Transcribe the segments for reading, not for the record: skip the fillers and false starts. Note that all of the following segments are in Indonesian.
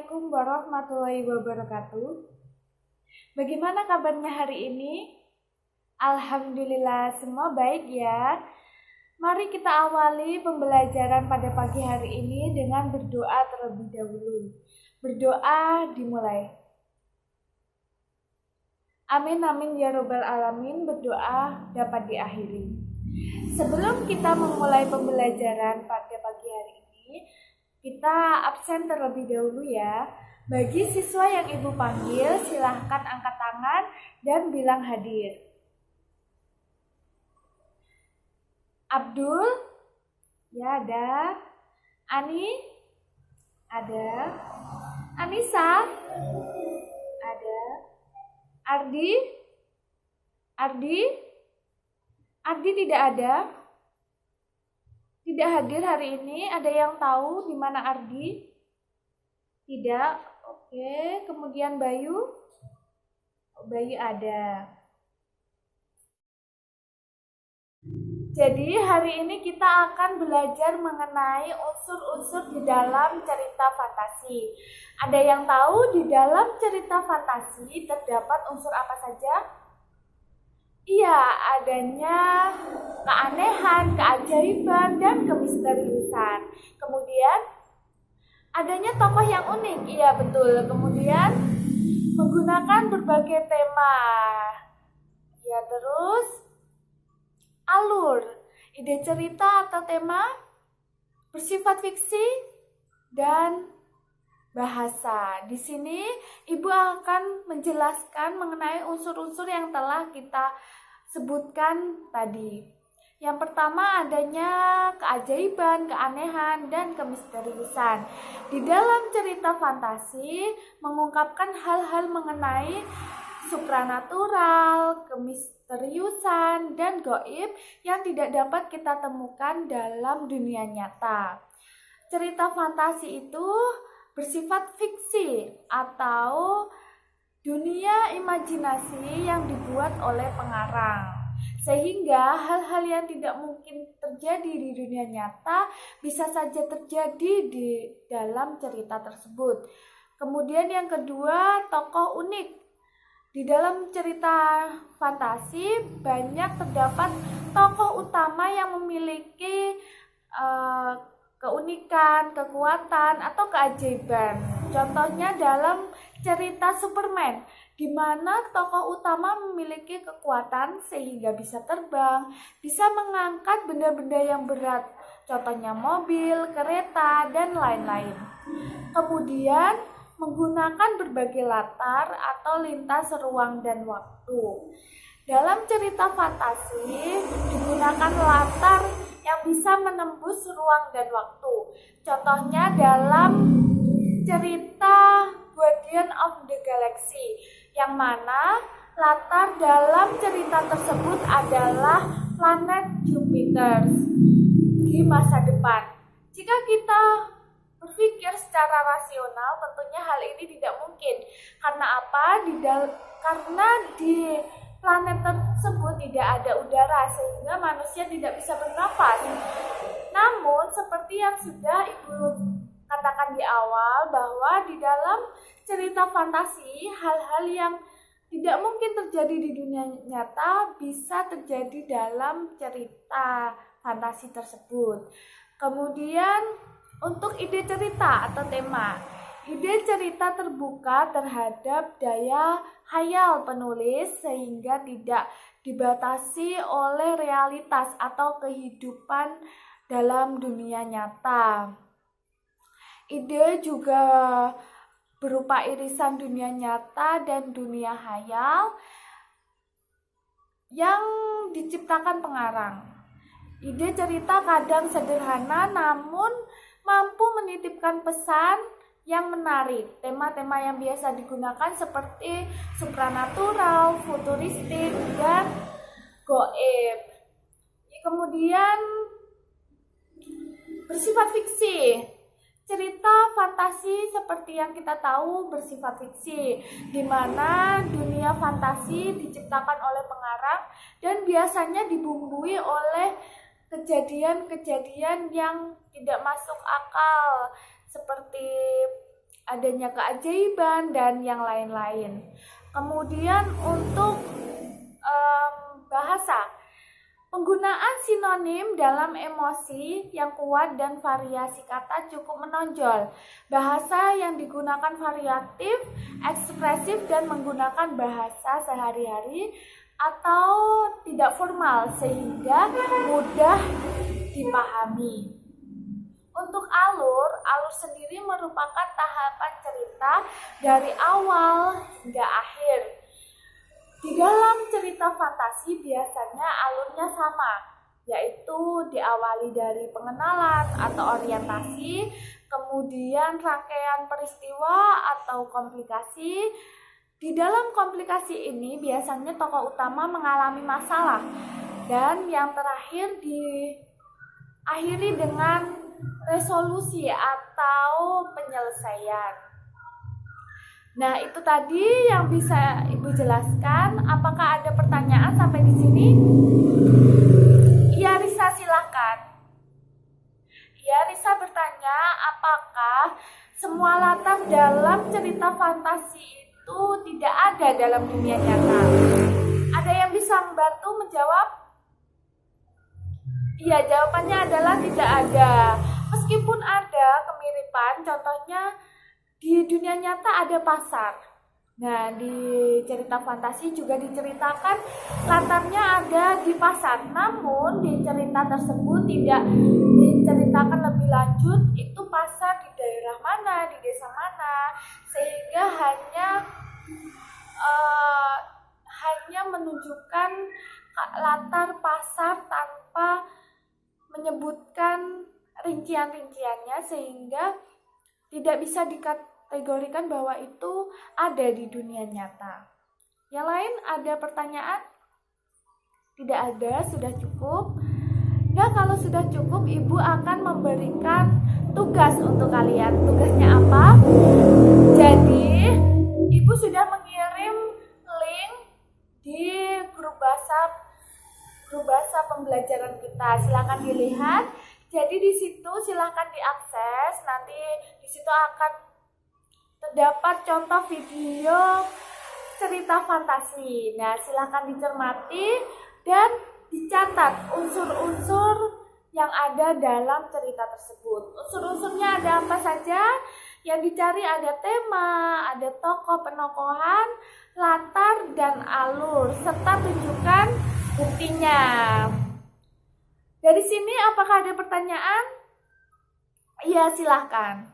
Assalamualaikum warahmatullahi wabarakatuh. Bagaimana kabarnya hari ini? Alhamdulillah semua baik ya. Mari kita awali pembelajaran pada pagi hari ini dengan berdoa terlebih dahulu. Berdoa dimulai. Amin amin ya robbal alamin. Berdoa dapat diakhiri. Sebelum kita memulai pembelajaran pada pagi hari ini, kita absen terlebih dahulu ya. Bagi siswa yang Ibu panggil, silahkan angkat tangan dan bilang hadir. Abdul, ya ada. Ani, ada. Anissa, ada. Ardi, Ardi tidak ada. Tidak hadir hari ini. Ada yang tahu di mana Ardi? Tidak. Oke. Kemudian Bayu? Bayu ada. Jadi hari ini kita akan belajar mengenai unsur-unsur di dalam cerita fantasi. Ada yang tahu di dalam cerita fantasi terdapat unsur apa saja? Iya, adanya keanehan, keajaiban, dan kemisteriusan. Kemudian, adanya tokoh yang unik. Iya, betul. Kemudian, menggunakan berbagai tema. Ya, terus, alur, ide cerita atau tema, bersifat fiksi, dan bahasa. Di sini Ibu akan menjelaskan mengenai unsur-unsur yang telah kita sebutkan tadi. Yang pertama adanya keajaiban, keanehan, dan kemisteriusan. Di dalam cerita fantasi mengungkapkan hal-hal mengenai supranatural, kemisteriusan, dan gaib yang tidak dapat kita temukan dalam dunia nyata. Cerita fantasi itu bersifat fiksi atau dunia imajinasi yang dibuat oleh pengarang, sehingga hal-hal yang tidak mungkin terjadi di dunia nyata bisa saja terjadi di dalam cerita tersebut. Kemudian yang kedua, tokoh unik. Di dalam cerita fantasi banyak terdapat tokoh utama yang memiliki keunikan, kekuatan, atau keajaiban. Contohnya dalam cerita Superman, di mana tokoh utama memiliki kekuatan sehingga bisa terbang, bisa mengangkat benda-benda yang berat. Contohnya mobil, kereta, dan lain-lain. Kemudian menggunakan berbagai latar atau lintas ruang dan waktu. Dalam cerita fantasi digunakan latar yang bisa menembus ruang dan waktu. Contohnya dalam cerita Guardian of the Galaxy, yang mana latar dalam cerita tersebut adalah planet Jupiter di masa depan. Jika kita berpikir secara rasional, tentunya hal ini tidak mungkin. Karena apa? Karena di planet tersebut tidak ada udara sehingga manusia tidak bisa bernafas. Namun seperti yang sudah Ibu katakan di awal, bahwa di dalam cerita fantasi hal-hal yang tidak mungkin terjadi di dunia nyata bisa terjadi dalam cerita fantasi tersebut. Kemudian untuk ide cerita atau tema, ide cerita terbuka terhadap daya khayal penulis sehingga tidak dibatasi oleh realitas atau kehidupan dalam dunia nyata. Ide juga berupa irisan dunia nyata dan dunia khayal yang diciptakan pengarang. Ide cerita kadang sederhana namun mampu menitipkan pesan yang menarik. Tema-tema yang biasa digunakan seperti supranatural, futuristik, dan gaib. Kemudian bersifat fiksi. Cerita fantasi seperti yang kita tahu bersifat fiksi, di mana dunia fantasi diciptakan oleh pengarang dan biasanya dibumbui oleh kejadian-kejadian yang tidak masuk akal, seperti adanya keajaiban, dan yang lain-lain. Kemudian untuk bahasa, penggunaan sinonim dalam emosi yang kuat dan variasi kata cukup menonjol. Bahasa yang digunakan variatif, ekspresif, dan menggunakan bahasa sehari-hari atau tidak formal sehingga mudah dipahami. Untuk alur sendiri merupakan tahapan cerita dari awal hingga akhir. Di dalam cerita fantasi biasanya alurnya sama, yaitu diawali dari pengenalan atau orientasi, kemudian rangkaian peristiwa atau komplikasi. Di dalam komplikasi ini biasanya tokoh utama mengalami masalah, dan yang terakhir diakhiri dengan resolusi atau penyelesaian. Nah, itu tadi yang bisa Ibu jelaskan. Apakah ada pertanyaan sampai di sini? Iya, Risa, silakan. Ya, Risa bertanya, apakah semua latar dalam cerita fantasi itu tidak ada dalam dunia nyata? Ada yang bisa membantu menjawab? Iya, jawabannya adalah tidak ada. Meskipun ada kemiripan, contohnya di dunia nyata ada pasar. Nah, di cerita fantasi juga diceritakan latarnya ada di pasar. Namun di cerita tersebut tidak diceritakan lebih lanjut itu pasar di daerah mana, di desa mana, sehingga hanya menunjukkan latar pasar tanpa menyebutkan rincian-rinciannya, sehingga tidak bisa dikategorikan bahwa itu ada di dunia nyata. Yang lain ada pertanyaan? Tidak ada, sudah cukup. Nah, kalau sudah cukup, Ibu akan memberikan tugas untuk kalian. Tugasnya apa? Jadi, Ibu sudah mengirim link di grup bahasa pembelajaran kita. Silakan dilihat. Jadi di situ silakan diakses. Nanti di situ akan terdapat contoh video cerita fantasi. Nah, silakan dicermati dan dicatat unsur-unsur yang ada dalam cerita tersebut. Unsur-unsurnya ada apa saja? Yang dicari ada tema, ada tokoh penokohan, latar, dan alur, serta tunjukkan buktinya. Dari sini apakah ada pertanyaan? Iya, silahkan.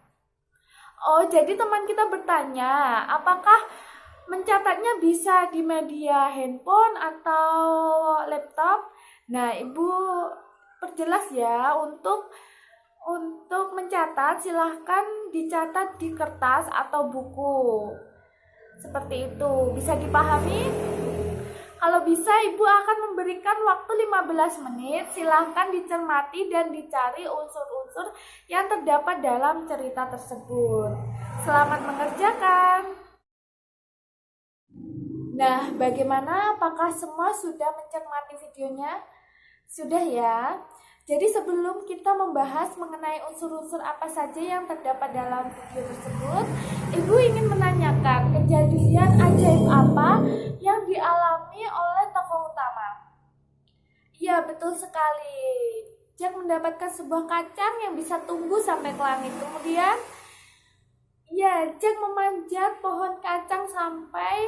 Oh, jadi teman kita bertanya, apakah mencatatnya bisa di media handphone atau laptop? Nah, Ibu perjelas ya, untuk mencatat silahkan dicatat di kertas atau buku. Seperti itu, bisa dipahami? Kalau bisa, Ibu akan memberikan waktu 15 menit. Silahkan dicermati dan dicari unsur-unsur yang terdapat dalam cerita tersebut. Selamat mengerjakan. Nah, bagaimana? Apakah semua sudah mencermati videonya? Sudah ya? Jadi sebelum kita membahas mengenai unsur-unsur apa saja yang terdapat dalam video tersebut, Ibu ingin menanyakan kejadian ajaib apa yang dialami oleh tokoh utama. Iya, betul sekali. Jack mendapatkan sebuah kacang yang bisa tumbuh sampai ke langit. Kemudian, ya, Jack memanjat pohon kacang sampai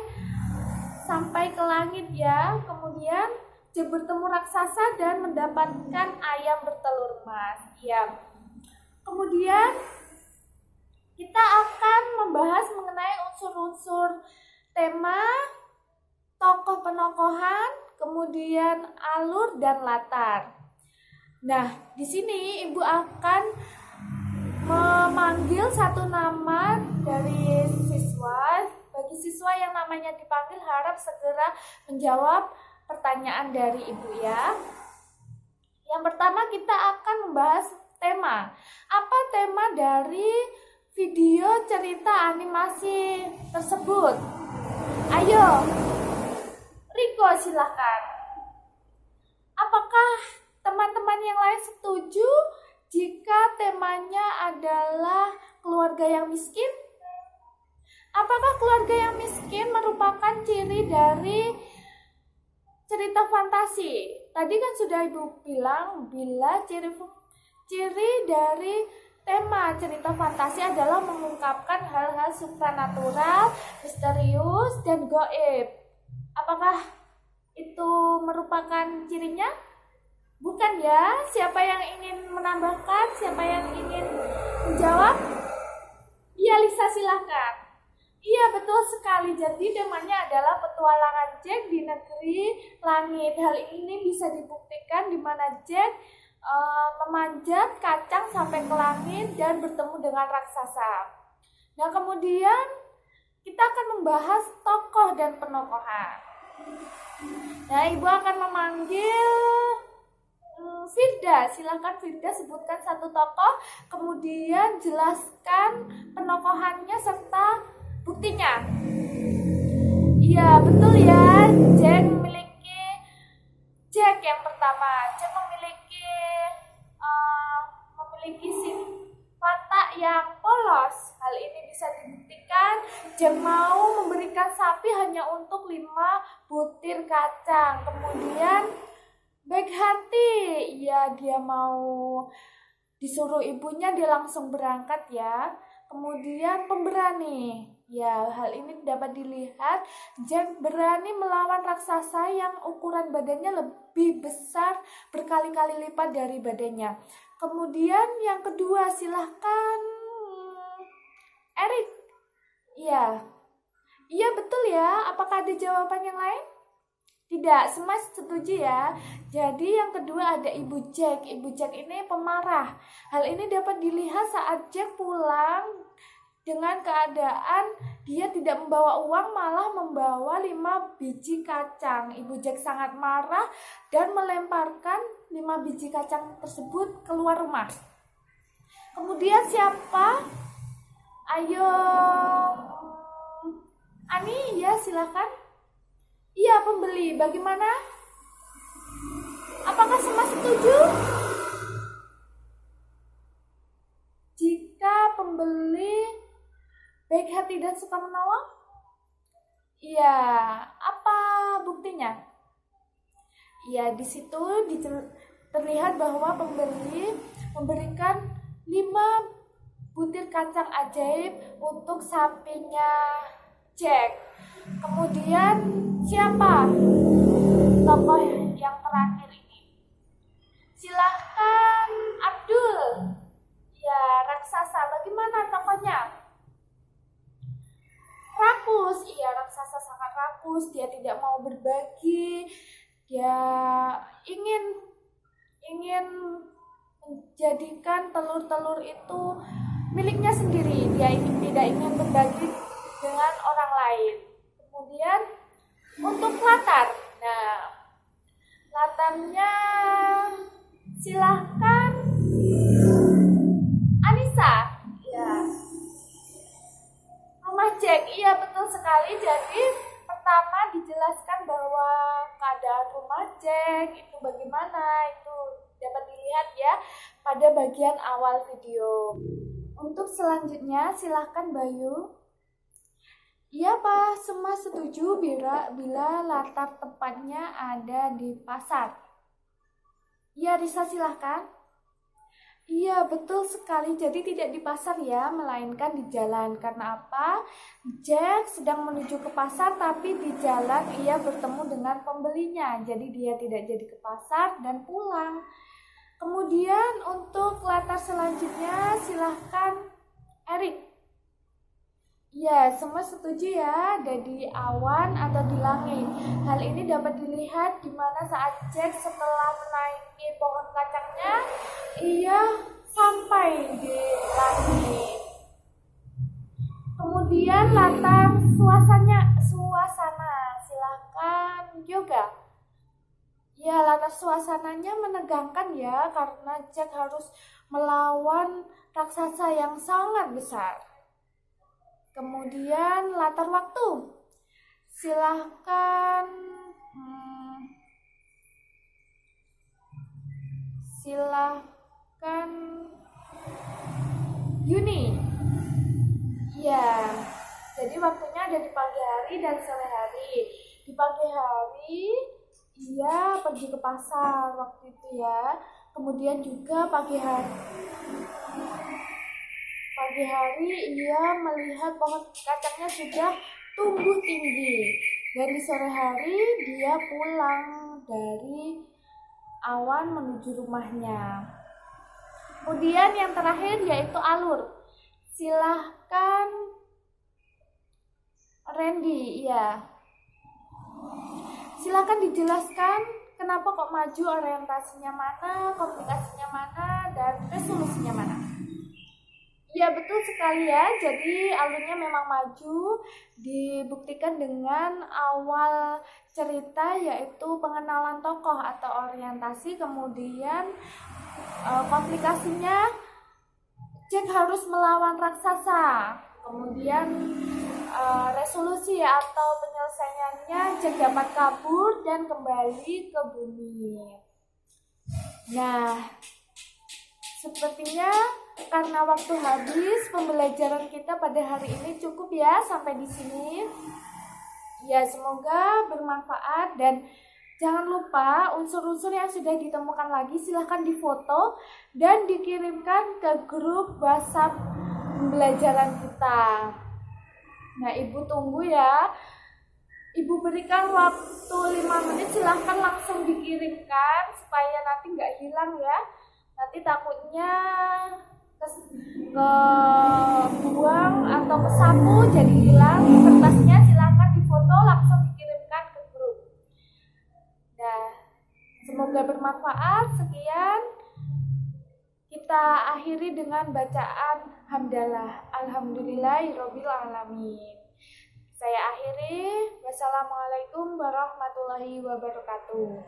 ke langit ya. Kemudian Jack bertemu raksasa dan mendapatkan ayam bertelur emas. Ya. Kemudian kita akan membahas mengenai unsur-unsur tema, tokoh penokohan, kemudian alur dan latar. Nah, di sini Ibu akan memanggil satu nama dari siswa. Bagi siswa yang namanya dipanggil harap segera menjawab pertanyaan dari Ibu ya. Yang pertama kita akan membahas tema. Apa tema dari video cerita animasi tersebut? Ayo, Riko silahkan. Apakah teman-teman yang lain setuju jika temanya adalah keluarga yang miskin? Apakah keluarga yang miskin merupakan ciri dari cerita fantasi? Tadi kan sudah Ibu bilang bila ciri dari tema cerita fantasi adalah mengungkapkan hal-hal supranatural, misterius, dan gaib. Apakah itu merupakan cirinya? Bukan ya? Siapa yang ingin menambahkan? Siapa yang ingin menjawab? Iya, Lisa, silahkan. Iya, betul sekali. Jadi temanya adalah petualangan Jack di negeri langit. Hal ini bisa dibuktikan di mana Jack memanjat kacang sampai ke langit dan bertemu dengan raksasa. Nah, kemudian kita akan membahas tokoh dan penokohan. Nah, Ibu akan memanggil Firda. Silakan Firda, sebutkan satu tokoh, kemudian jelaskan penokohannya serta buktinya. Iya, betul ya. Jack yang pertama. Jack memiliki watak yang polos. Hal ini bisa dibuktikan Jack mau memberikan sapi hanya untuk 5 butir kacang. Kemudian baik hati. Ya, dia mau disuruh ibunya, dia langsung berangkat ya. Kemudian pemberani. Ya, hal ini dapat dilihat Jack berani melawan raksasa yang ukuran badannya lebih besar berkali-kali lipat dari badannya. Kemudian yang kedua, silahkan Eric. Iya. Iya, betul ya. Apakah ada jawaban yang lain? Tidak, semua setuju ya. Jadi yang kedua ada Ibu Jack. Ibu Jack ini pemarah. Hal ini dapat dilihat saat Jack pulang dengan keadaan dia tidak membawa uang, malah membawa 5 biji kacang. Ibu Jack sangat marah dan melemparkan 5 biji kacang tersebut keluar rumah. Kemudian siapa? Ayo, Ani, ya silakan. Iya, pembeli. Bagaimana? Apakah semua setuju? Jika pembeli baik hati dan suka menolong? Iya, apa buktinya? Iya, di situ terlihat bahwa pembeli memberikan 5 butir kacang ajaib untuk sapinya Jack. Kemudian siapa tokoh yang terakhir ini? Silahkan Abdul. Ya, raksasa. Bagaimana tokohnya? Rakus. Iya, raksasa sangat rakus. Dia tidak mau berbagi. Dia ingin menjadikan telur-telur itu miliknya sendiri. Dia tidak ingin berbagi dengan orang lain. Kemudian untuk latar. Nah, latarnya silahkan Anissa. Ya. Rumah Jack. Iya, betul sekali. Jadi pertama dijelaskan bahwa keadaan rumah Jack itu bagaimana, itu dapat dilihat ya pada bagian awal video. Untuk selanjutnya silahkan Bayu. Iya Pak, semua setuju bila latar tempatnya ada di pasar. Iya Risa, silahkan. Iya, betul sekali. Jadi tidak di pasar ya, melainkan di jalan. Karena apa? Jack sedang menuju ke pasar, tapi di jalan ia bertemu dengan pembelinya. Jadi dia tidak jadi ke pasar dan pulang. Kemudian untuk latar selanjutnya silahkan Eric. Ya, semua setuju ya, ada di awan atau di langit. Hal ini dapat dilihat di mana saat Jack setelah menaiki pohon kacangnya, ia sampai di langit. Kemudian latar suasana, silakan Yoga. Ya, latar suasananya menegangkan ya, karena Jack harus melawan raksasa yang sangat besar. Kemudian latar waktu, silahkan Yuni. Ya, jadi Jadi waktunya ada di pagi hari dan sore hari. Di pagi hari ia pergi ke pasar waktu itu ya. Kemudian juga pagi hari ia melihat pohon kacangnya sudah tumbuh tinggi. Dari sore hari dia pulang dari awan menuju rumahnya. Kemudian yang terakhir yaitu alur. Silahkan Randy, ya. Silahkan dijelaskan kenapa kok maju, orientasinya mana, komunikasinya mana, dan resolusinya mana. Ya betul sekali ya, jadi alurnya memang maju, dibuktikan dengan awal cerita yaitu pengenalan tokoh atau orientasi, kemudian komplikasinya Jack harus melawan raksasa, kemudian resolusi atau penyelesaiannya Jack dapat kabur dan kembali ke bumi. Nah, sepertinya karena waktu habis, pembelajaran kita pada hari ini cukup ya sampai di sini. Ya, semoga bermanfaat dan jangan lupa unsur-unsur yang sudah ditemukan lagi silahkan difoto dan dikirimkan ke grup WhatsApp pembelajaran kita. Nah, Ibu tunggu ya. Ibu berikan waktu 5 menit, silahkan langsung dikirimkan supaya nanti nggak hilang ya. Nanti takutnya kebuang atau kesapu jadi hilang kertasnya. Silahkan difoto langsung dikirimkan ke grup. Nah, semoga bermanfaat. Sekian, kita akhiri dengan bacaan hamdalah. Alhamdulillahirabbil alamin. Saya akhiri. Wassalamualaikum warahmatullahi wabarakatuh.